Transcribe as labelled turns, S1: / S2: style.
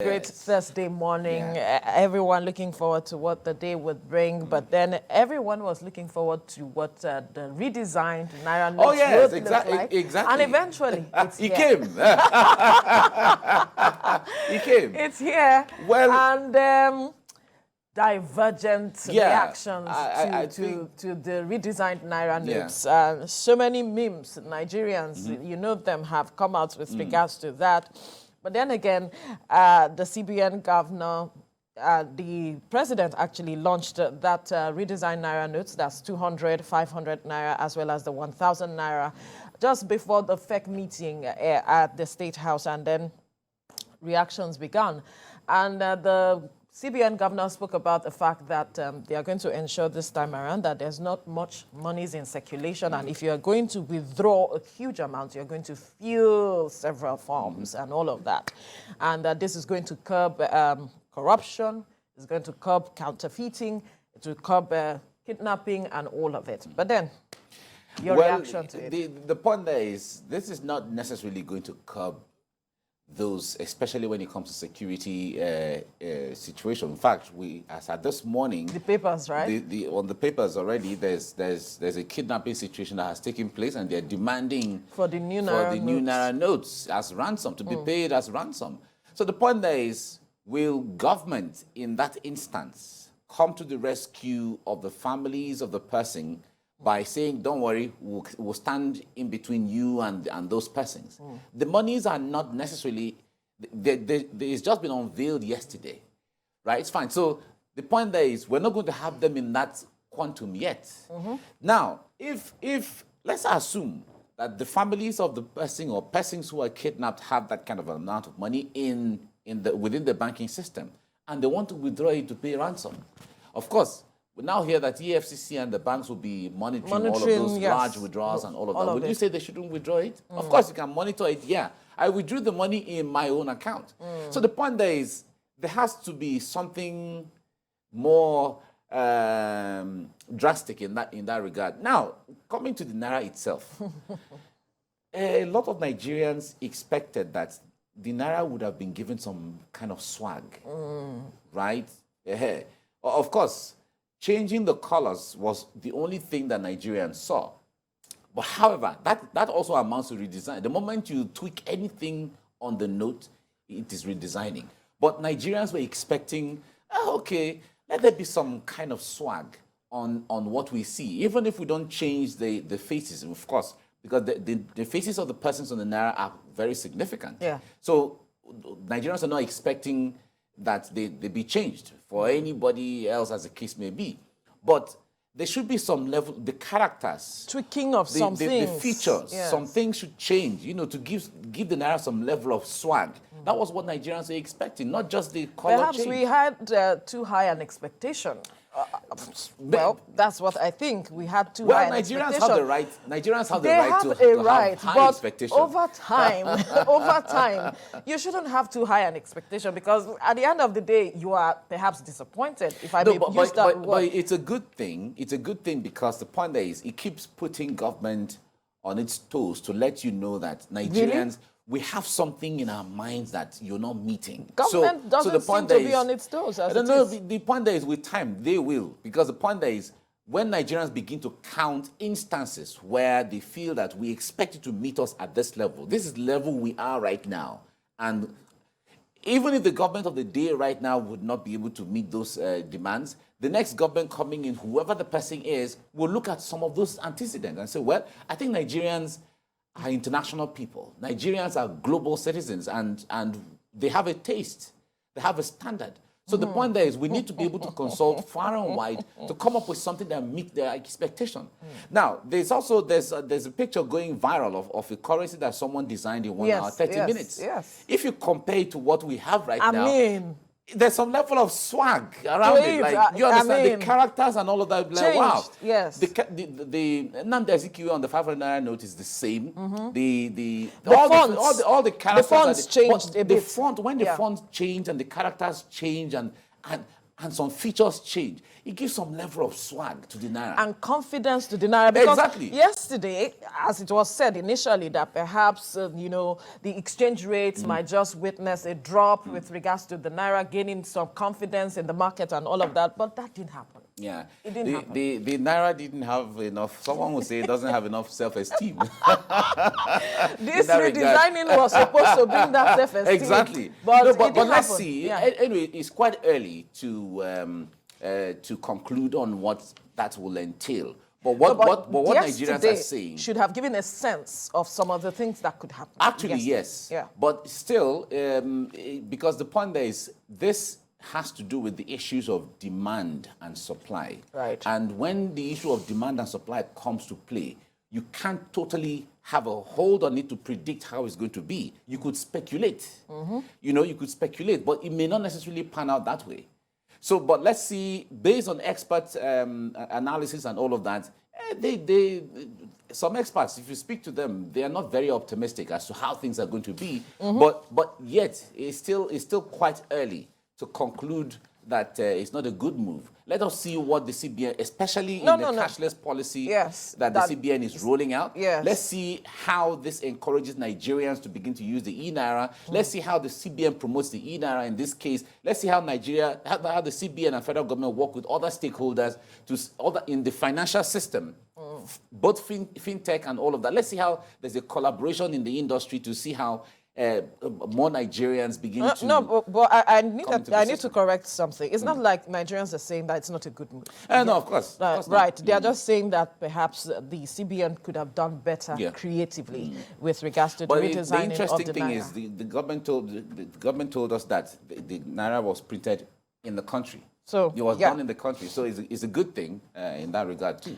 S1: Great Thursday morning.
S2: Yeah.
S1: Everyone looking forward to what the day would bring, but then everyone was looking forward to what the redesigned Naira notes would look like.
S2: Exactly.
S1: And eventually, it's
S2: he
S1: here.
S2: came. He came.
S1: It's here.
S2: Well,
S1: and divergent reactions
S2: I
S1: to the redesigned Naira
S2: Yeah.
S1: notes. So many memes, Nigerians, you know them, have come out with regards to that. But then again, the CBN governor, the president actually launched that redesigned Naira notes. That's 200, 500 Naira, as well as the 1,000 Naira, just before the FEC meeting at the State House. And then reactions began. And the CBN governor spoke about the fact that they are going to ensure this time around that there's not much monies in circulation. And if you're going to withdraw a huge amount, you're going to fill several forms and all of that. And this is going to curb corruption, it's going to curb counterfeiting, it will curb kidnapping and all of it. But then, your reaction to it?
S2: The point there is, this is not necessarily going to curb those, especially when it comes to security situation. In fact, as at this morning,
S1: the papers, right?
S2: On the papers already, there's a kidnapping situation that has taken place, and they're demanding
S1: for the new Naira
S2: notes as ransom, to be paid as ransom. So the point there is, will government in that instance come to the rescue of the families of the person by saying, don't worry, we'll stand in between you and those persons? The monies are not necessarily, it's just been unveiled yesterday, right? It's fine. So the point there is, we're not going to have them in that quantum yet. Now, if let's assume that the families of the person or persons who are kidnapped have that kind of amount of money within the banking system, and they want to withdraw it to pay ransom, of course, we now hear that EFCC and the banks will be monitoring all of those large withdrawals and all of that. Would you say they shouldn't withdraw it? Of course, you can monitor it. Yeah, I withdrew the money in my own account. So the point there is, there has to be something more drastic in that regard. Now, coming to the Naira itself, a lot of Nigerians expected that the Naira would have been given some kind of swag, right? Of course, changing the colors was the only thing that Nigerians saw. But however, that also amounts to redesign. The moment you tweak anything on the note, it is redesigning. But Nigerians were expecting, okay, let there be some kind of swag on what we see, even if we don't change the faces, of course, because the faces of the persons on the Naira are very significant.
S1: Yeah.
S2: So Nigerians are not expecting that they be changed for anybody else, as the case may be. But there should be some level, the characters,
S1: tweaking of some things,
S2: the features, some things should change, to give the Naira some level of swag. That was what Nigerians were expecting, not just the color
S1: Perhaps
S2: change.
S1: we had too high an expectation. Well, that's what I think. We had too high an expectation.
S2: Nigerians have the right to have high expectations.
S1: Over time, you shouldn't have too high an expectation, because at the end of the day, you are perhaps disappointed, if I may use that word.
S2: But it's a good thing. It's a good thing, because the point there is, it keeps putting government on its toes to let you know that Nigerians, we have something in our minds that you're not meeting.
S1: Government doesn't seem to be on its toes.
S2: I don't know. The point there is, with time, they will. Because the point there is, when Nigerians begin to count instances where they feel that we expect you to meet us at this level, this is the level we are right now. And even if the government of the day right now would not be able to meet those demands, the next government coming in, whoever the person is, will look at some of those antecedents and say, well, I think Nigerians are international people. Nigerians are global citizens, and they have a taste. They have a standard. So the point there is, we need to be able to consult far and wide to come up with something that meets their expectation. Now, there's a picture going viral of a currency that someone designed in 1 hour, 30 minutes.
S1: Yes.
S2: If you compare it to what we have right now, there's some level of swag around it. Like, you understand, the characters and all of that. Like, wow.
S1: Yes.
S2: The Nnamdi Azikiwe on the 500 Naira note is the same.
S1: All
S2: the characters.
S1: The fonts changed a bit.
S2: When the fonts change and the characters change, and and some features change, it gives some level of swag to the naira.
S1: And confidence to the naira. Because
S2: Exactly.
S1: yesterday, as it was said initially, that perhaps, you know, the exchange rates might just witness a drop with regards to the naira gaining some confidence in the market and all of that, but that didn't happen.
S2: Yeah,
S1: It didn't happen.
S2: The naira didn't have enough. Someone would say it doesn't have enough self-esteem.
S1: This redesigning was supposed to bring that self-esteem.
S2: Exactly.
S1: But,
S2: No,
S1: it didn't
S2: let's
S1: happen.
S2: see.
S1: Yeah.
S2: Anyway, it's quite early to conclude on what that will entail. But what Nigerians are saying
S1: should have given a sense of some of the things that could happen.
S2: actually, yes.
S1: Yeah.
S2: But still, because the point there is this has to do with the issues of demand and supply.
S1: Right.
S2: And when the issue of demand and supply comes to play, you can't totally have a hold on it to predict how it's going to be. You could speculate. You know, you could speculate, but it may not necessarily pan out that way. So, but let's see, based on expert analysis and all of that, some experts, if you speak to them, they are not very optimistic as to how things are going to be. But yet, it's still quite early to conclude that it's not a good move. Let us see what the CBN, especially in the cashless policy that the CBN is rolling out.
S1: Yes.
S2: Let's see how this encourages Nigerians to begin to use the e-naira. Let's see how the CBN promotes the e-naira in this case. Let's see how how the CBN and federal government work with other stakeholders in the financial system, both fintech and all of that. Let's see how there's a collaboration in the industry to see how more Nigerians begin to...
S1: No, but I need to correct something. It's not like Nigerians are saying that it's not a good move.
S2: No, of course.
S1: Right. They are just saying that perhaps the CBN could have done better creatively with regards to the redesigning of the naira.
S2: The interesting thing is the government told us that the naira was printed in the country.
S1: So
S2: it was done in the country. So it's a good thing in that regard too.